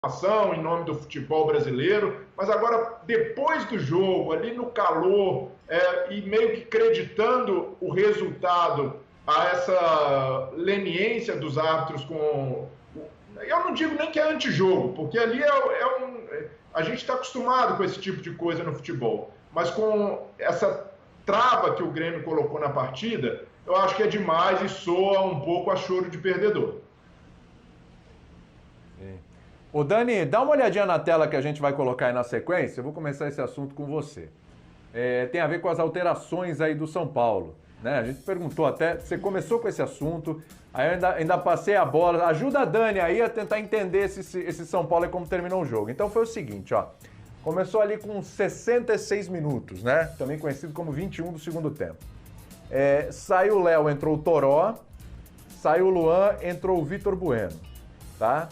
em nome do futebol brasileiro, mas agora, depois do jogo, ali no calor, e meio que acreditando o resultado a essa leniência dos árbitros com... Eu não digo nem que é antijogo, porque ali a gente está acostumado com esse tipo de coisa no futebol, mas com essa trava que o Grêmio colocou na partida, eu acho que é demais e soa um pouco a choro de perdedor. Ô Dani, dá uma olhadinha na tela que a gente vai colocar aí na sequência. Eu vou começar esse assunto com você. Tem a ver com as alterações aí do São Paulo, né? A gente perguntou até, você começou com esse assunto, aí eu ainda passei a bola. Ajuda a Dani aí a tentar entender esse São Paulo e como terminou o jogo. Então foi o seguinte, ó. Começou ali com 66 minutos, né? Também conhecido como 21 do segundo tempo. Saiu o Léo, entrou o Toró. Saiu o Luan, entrou o Vitor Bueno, tá?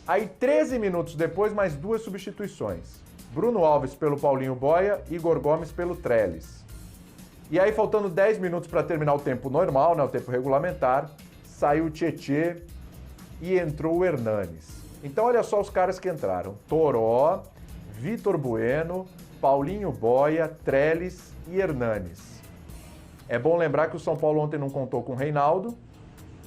Aí, 13 minutos depois, mais duas substituições. Bruno Alves pelo Paulinho Boia, Igor Gomes pelo Trellis. E aí, faltando 10 minutos para terminar o tempo normal, né, o tempo regulamentar, saiu o Tietê e entrou o Hernanes. Então, olha só os caras que entraram. Toró, Vitor Bueno, Paulinho Boia, Trellis e Hernanes. É bom lembrar que o São Paulo ontem não contou com o Reinaldo,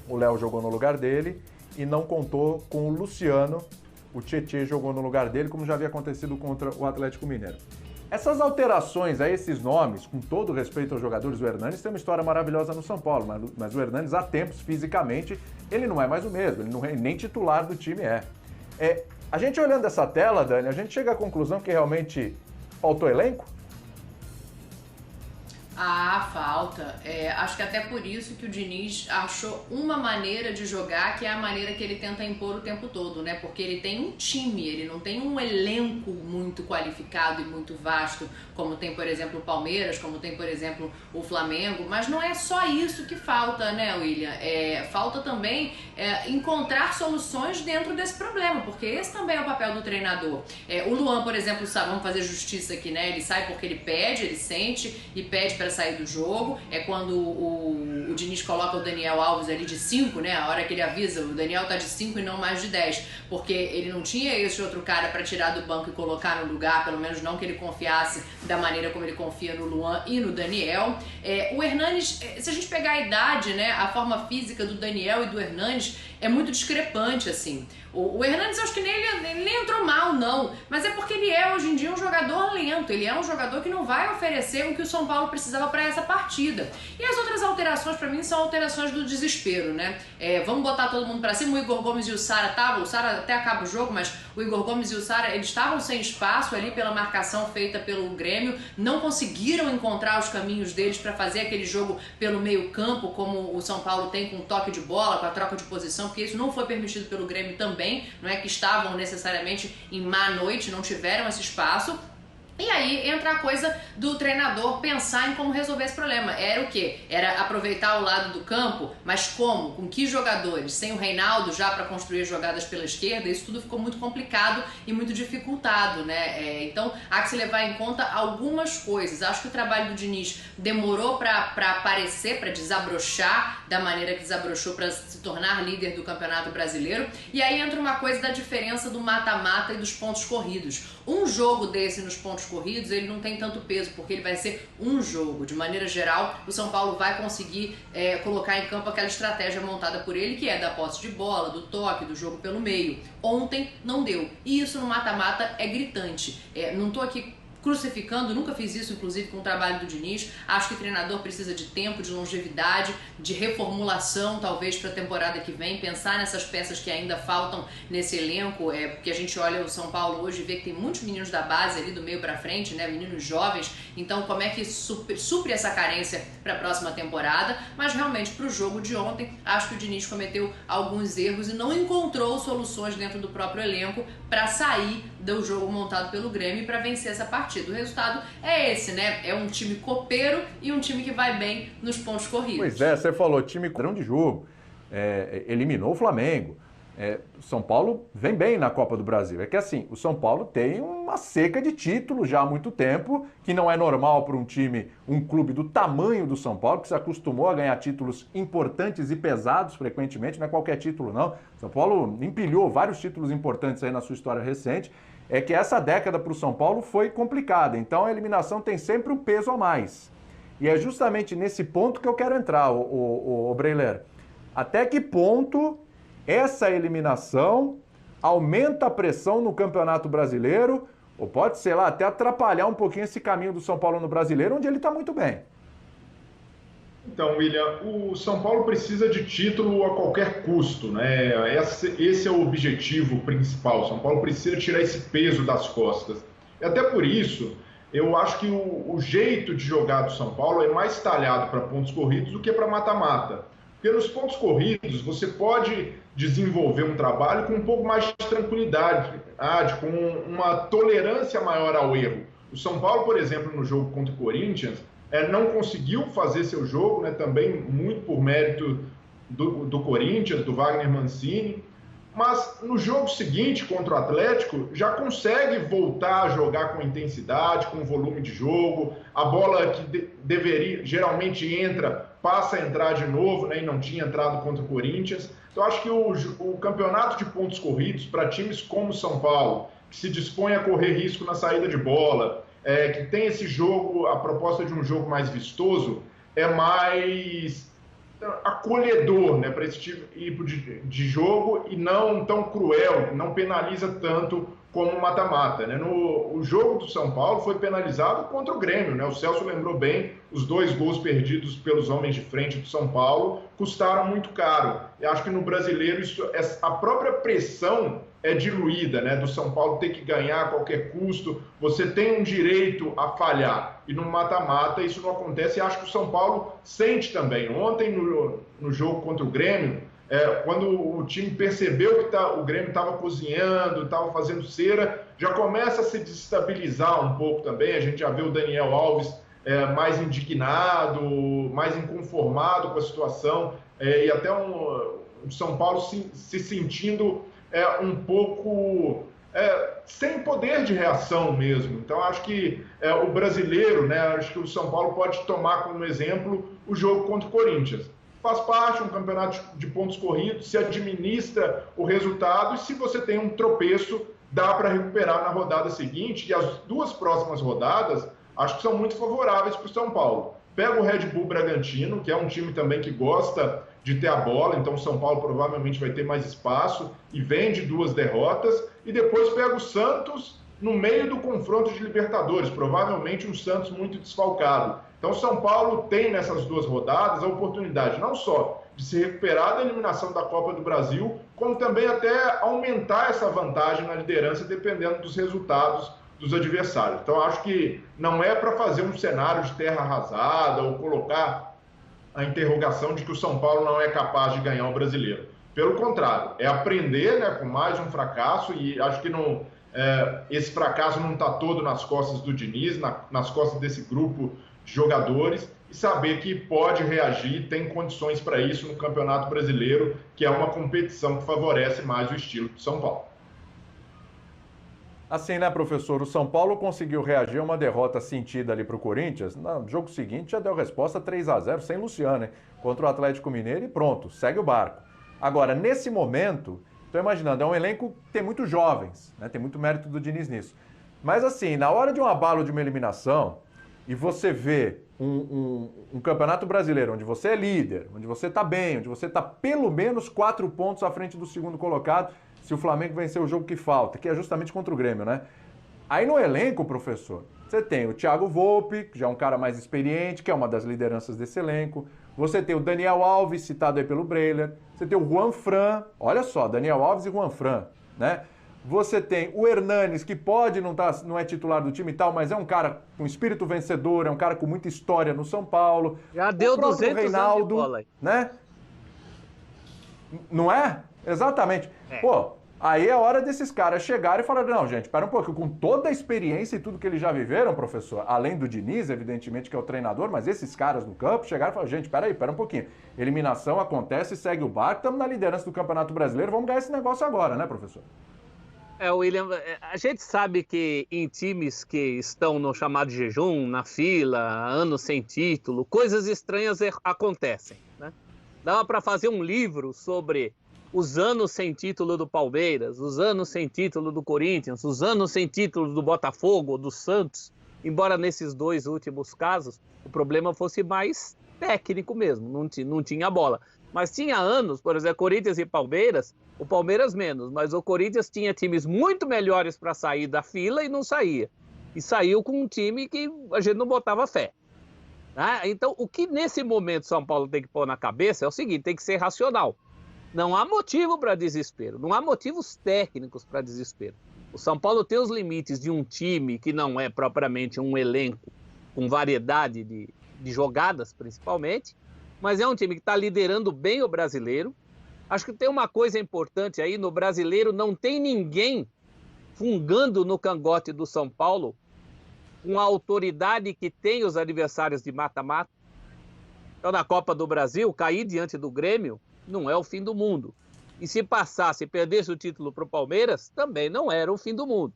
o Léo jogou no lugar dele, e não contou com o Luciano, o Tietê jogou no lugar dele, como já havia acontecido contra o Atlético Mineiro. Essas alterações a esses nomes, com todo respeito aos jogadores, o Hernanes tem uma história maravilhosa no São Paulo, mas o Hernanes, há tempos, fisicamente, ele não é mais o mesmo, ele não é nem titular do time a gente olhando essa tela, Dani, a gente chega à conclusão que realmente faltou elenco? Ah, falta. Acho que até por isso que o Diniz achou uma maneira de jogar que é a maneira que ele tenta impor o tempo todo, né? Porque ele tem um time, ele não tem um elenco muito qualificado e muito vasto, como tem, por exemplo, o Palmeiras, como tem, por exemplo, o Flamengo. Mas não é só isso que falta, né, William? Falta também encontrar soluções dentro desse problema, porque esse também é o papel do treinador. O Luan, por exemplo, vamos fazer justiça aqui, né? Ele sai porque ele pede, ele sente e pede para sair do jogo. É quando o Diniz coloca o Daniel Alves ali de 5, né? A hora que ele avisa, o Daniel tá de 5 e não mais de 10, porque ele não tinha esse outro cara para tirar do banco e colocar no lugar, pelo menos não que ele confiasse da maneira como ele confia no Luan e no Daniel. O Hernanes, se a gente pegar a idade, né, a forma física do Daniel e do Hernanes é muito discrepante, assim. O Hernanes, eu acho que ele nem entrou mal, não. Mas é porque ele é, hoje em dia, um jogador lento. Ele é um jogador que não vai oferecer o que o São Paulo precisava para essa partida. E as outras alterações, para mim, são alterações do desespero, né? Vamos botar todo mundo para cima. O Igor Gomes e o Sara estavam. O Sara até acaba o jogo, mas o Igor Gomes e o Sara, eles estavam sem espaço ali pela marcação feita pelo Grêmio. Não conseguiram encontrar os caminhos deles para fazer aquele jogo pelo meio campo, como o São Paulo tem com o toque de bola, com a troca de posição, porque isso não foi permitido pelo Grêmio também. Não é que estavam necessariamente em má noite, não tiveram esse espaço. E aí entra a coisa do treinador pensar em como resolver esse problema. Era o quê? Era aproveitar o lado do campo, mas como? Com que jogadores? Sem o Reinaldo já para construir jogadas pela esquerda, isso tudo ficou muito complicado e muito dificultado, né? Então há que se levar em conta algumas coisas. Acho que o trabalho do Diniz demorou para aparecer, para desabrochar da maneira que desabrochou para se tornar líder do Campeonato Brasileiro. E aí entra uma coisa da diferença do mata-mata e dos pontos corridos. Um jogo desse nos pontos corridos, ele não tem tanto peso, porque ele vai ser um jogo. De maneira geral, o São Paulo vai conseguir colocar em campo aquela estratégia montada por ele, que é da posse de bola, do toque, do jogo pelo meio. Ontem não deu. E isso no mata-mata é gritante. Não tô aqui crucificando, nunca fiz isso, inclusive, com o trabalho do Diniz. Acho que o treinador precisa de tempo, de longevidade, de reformulação, talvez, para a temporada que vem, pensar nessas peças que ainda faltam nesse elenco, porque a gente olha o São Paulo hoje e vê que tem muitos meninos da base ali do meio para frente, né, meninos jovens, então como é que supre essa carência para a próxima temporada? Mas realmente, para o jogo de ontem, acho que o Diniz cometeu alguns erros e não encontrou soluções dentro do próprio elenco para sair do jogo montado pelo Grêmio e para vencer essa partida. O resultado é esse, né? É um time copeiro e um time que vai bem nos pontos corridos. Pois é, você falou, time padrão de jogo, eliminou o Flamengo, São Paulo vem bem na Copa do Brasil. É que assim, o São Paulo tem uma seca de títulos já há muito tempo, que não é normal para um clube do tamanho do São Paulo, que se acostumou a ganhar títulos importantes e pesados frequentemente, não é qualquer título não. São Paulo empilhou vários títulos importantes aí na sua história recente. É que essa década para o São Paulo foi complicada, então a eliminação tem sempre um peso a mais. E é justamente nesse ponto que eu quero entrar, o Breiler. Até que ponto essa eliminação aumenta a pressão no Campeonato Brasileiro, ou pode, sei lá, até atrapalhar um pouquinho esse caminho do São Paulo no Brasileiro, onde ele está muito bem? Então, William, o São Paulo precisa de título a qualquer custo, né? Esse é o objetivo principal. O São Paulo precisa tirar esse peso das costas. E até por isso, eu acho que o jeito de jogar do São Paulo é mais talhado para pontos corridos do que para mata-mata. Porque nos pontos corridos você pode desenvolver um trabalho com um pouco mais de tranquilidade, com uma tolerância maior ao erro. O São Paulo, por exemplo, no jogo contra o Corinthians, não conseguiu fazer seu jogo, né, também muito por mérito do Corinthians, do Wagner Mancini, mas no jogo seguinte contra o Atlético já consegue voltar a jogar com intensidade, com volume de jogo, a bola que deveria, geralmente entra, passa a entrar de novo, né, e não tinha entrado contra o Corinthians. Então acho que o campeonato de pontos corridos para times como o São Paulo, que se dispõe a correr risco na saída de bola, que tem esse jogo, a proposta de um jogo mais vistoso, é mais acolhedor, né, para esse tipo de jogo e não tão cruel, não penaliza tanto como o mata-mata, né? O jogo do São Paulo foi penalizado contra o Grêmio, né? O Celso lembrou bem, os 2 gols perdidos pelos homens de frente do São Paulo custaram muito caro. Eu acho que no Brasileiro a própria pressão é diluída, né? Do São Paulo ter que ganhar a qualquer custo, você tem um direito a falhar. E no mata-mata isso não acontece e acho que o São Paulo sente também. Ontem no jogo contra o Grêmio, quando o time percebeu que o Grêmio estava cozinhando, estava fazendo cera, já começa a se desestabilizar um pouco também. A gente já vê o Daniel Alves mais indignado, mais inconformado com a situação, e até o São Paulo se sentindo um pouco sem poder de reação mesmo. Então acho que o brasileiro, né, acho que o São Paulo pode tomar como exemplo o jogo contra o Corinthians. Faz parte, um campeonato de pontos corridos, se administra o resultado e se você tem um tropeço, dá para recuperar na rodada seguinte. E as 2 próximas rodadas, acho que são muito favoráveis para o São Paulo. Pega o Red Bull Bragantino, que é um time também que gosta de ter a bola, então o São Paulo provavelmente vai ter mais espaço e vem de 2 derrotas. E depois pega o Santos no meio do confronto de Libertadores, provavelmente um Santos muito desfalcado. Então, São Paulo tem nessas 2 rodadas a oportunidade não só de se recuperar da eliminação da Copa do Brasil, como também até aumentar essa vantagem na liderança, dependendo dos resultados dos adversários. Então, acho que não é para fazer um cenário de terra arrasada ou colocar a interrogação de que o São Paulo não é capaz de ganhar o Brasileiro. Pelo contrário, é aprender, né, com mais um fracasso, e acho que esse fracasso não está todo nas costas do Diniz, nas costas desse grupo de jogadores, e saber que pode reagir, tem condições para isso no Campeonato Brasileiro, que é uma competição que favorece mais o estilo do São Paulo. Assim, né, professor? O São Paulo conseguiu reagir a uma derrota sentida ali para o Corinthians. No jogo seguinte já deu resposta 3-0 sem Luciano, hein? Contra o Atlético Mineiro e pronto, segue o barco. Agora, nesse momento, estou imaginando, é um elenco que tem muitos jovens, né? Tem muito mérito do Diniz nisso. Mas assim, na hora de um abalo de uma eliminação, e você vê um campeonato brasileiro onde você é líder, onde você está bem, onde você está pelo menos 4 pontos à frente do segundo colocado, se o Flamengo vencer o jogo que falta, que é justamente contra o Grêmio, né? Aí no elenco, professor, você tem o Thiago Volpi, que já é um cara mais experiente, que é uma das lideranças desse elenco. Você tem o Daniel Alves, citado aí pelo Breiler. Você tem o Juan Fran, olha só, Daniel Alves e Juan Fran, né? Você tem o Hernanes, que pode não é titular do time e tal, mas é um cara com espírito vencedor, é um cara com muita história no São Paulo. Já deu 200 Reinaldo, anos de bola aí. Né? Não é? Exatamente. Pô, Aí é hora desses caras chegarem e falarem, não, gente, espera um pouco, com toda a experiência e tudo que eles já viveram, professor, além do Diniz, evidentemente, que é o treinador, mas esses caras no campo chegaram e falaram, gente, espera um pouquinho, eliminação acontece, segue o barco, estamos na liderança do Campeonato Brasileiro, vamos ganhar esse negócio agora, né, professor? William, a gente sabe que em times que estão no chamado jejum, na fila, anos sem título, coisas estranhas acontecem, né? Dava para fazer um livro sobre os anos sem título do Palmeiras, os anos sem título do Corinthians, os anos sem título do Botafogo, do Santos, embora nesses dois últimos casos o problema fosse mais técnico mesmo, não tinha bola. Mas tinha anos, por exemplo, Corinthians e Palmeiras, o Palmeiras menos, mas o Corinthians tinha times muito melhores para sair da fila e não saía. E saiu com um time que a gente não botava fé. Então, o que nesse momento São Paulo tem que pôr na cabeça é o seguinte, tem que ser racional. Não há motivo para desespero, não há motivos técnicos para desespero. O São Paulo tem os limites de um time que não é propriamente um elenco com variedade de jogadas, principalmente, mas é um time que está liderando bem o brasileiro. Acho que tem uma coisa importante aí, no brasileiro não tem ninguém fungando no cangote do São Paulo com a autoridade que tem os adversários de mata-mata. Então, na Copa do Brasil, cair diante do Grêmio não é o fim do mundo. E se passasse e perdesse o título para o Palmeiras, também não era o fim do mundo.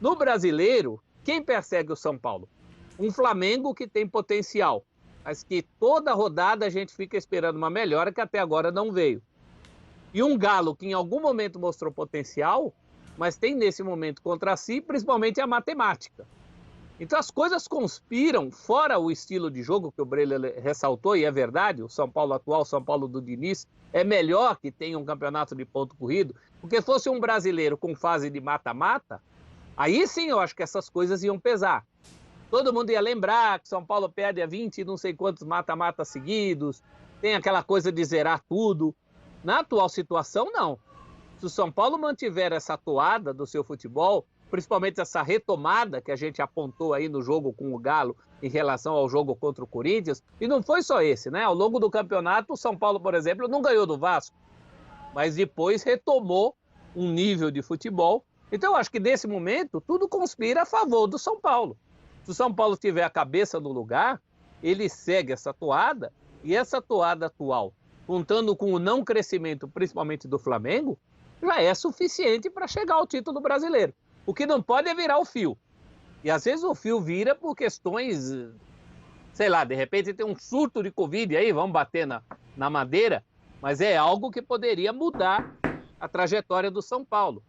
No brasileiro, quem persegue o São Paulo? Um Flamengo que tem potencial, mas que toda rodada a gente fica esperando uma melhora que até agora não veio. E um Galo que em algum momento mostrou potencial, mas tem nesse momento contra si, principalmente a matemática. Então as coisas conspiram, fora o estilo de jogo que o Breler ressaltou, e é verdade, o São Paulo atual, o São Paulo do Diniz, é melhor que tenha um campeonato de ponto corrido, porque fosse um brasileiro com fase de mata-mata, aí sim eu acho que essas coisas iam pesar. Todo mundo ia lembrar que São Paulo perde a 20 e não sei quantos mata-mata seguidos, tem aquela coisa de zerar tudo. Na atual situação, não. Se o São Paulo mantiver essa toada do seu futebol, principalmente essa retomada que a gente apontou aí no jogo com o Galo em relação ao jogo contra o Corinthians, e não foi só esse, né? Ao longo do campeonato, o São Paulo, por exemplo, não ganhou do Vasco, mas depois retomou um nível de futebol. Então, eu acho que nesse momento, tudo conspira a favor do São Paulo. Se o São Paulo tiver a cabeça no lugar, ele segue essa toada, e essa toada atual, contando com o não crescimento, principalmente do Flamengo, já é suficiente para chegar ao título brasileiro. O que não pode é virar o fio. E às vezes o fio vira por questões, sei lá, de repente tem um surto de Covid aí, vamos bater na madeira, mas é algo que poderia mudar a trajetória do São Paulo.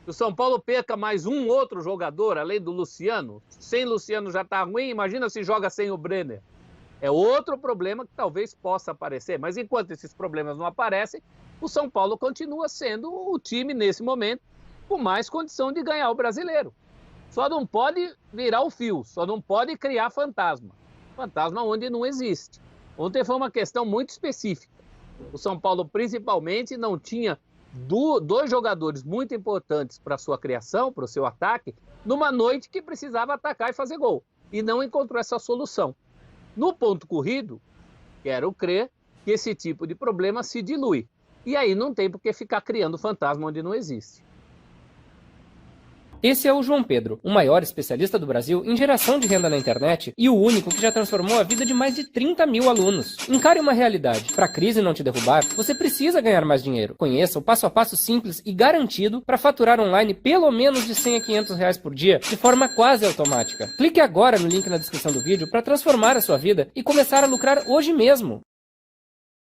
Se o São Paulo perca mais um outro jogador, além do Luciano, sem Luciano já está ruim, imagina se joga sem o Brenner. É outro problema que talvez possa aparecer, mas enquanto esses problemas não aparecem, o São Paulo continua sendo o time, nesse momento, com mais condição de ganhar o brasileiro. Só não pode virar o fio, só não pode criar fantasma. Fantasma onde não existe. Ontem foi uma questão muito específica. O São Paulo, principalmente, não tinha dois jogadores muito importantes para a sua criação, para o seu ataque, numa noite que precisava atacar e fazer gol. E não encontrou essa solução. No ponto corrido, quero crer que esse tipo de problema se dilui. E aí não tem por que ficar criando fantasma onde não existe. Esse é o João Pedro, o maior especialista do Brasil em geração de renda na internet e o único que já transformou a vida de mais de 30 mil alunos. Encare uma realidade. Para a crise não te derrubar, você precisa ganhar mais dinheiro. Conheça o passo a passo simples e garantido para faturar online pelo menos de 100 a 500 reais por dia, de forma quase automática. Clique agora no link na descrição do vídeo para transformar a sua vida e começar a lucrar hoje mesmo.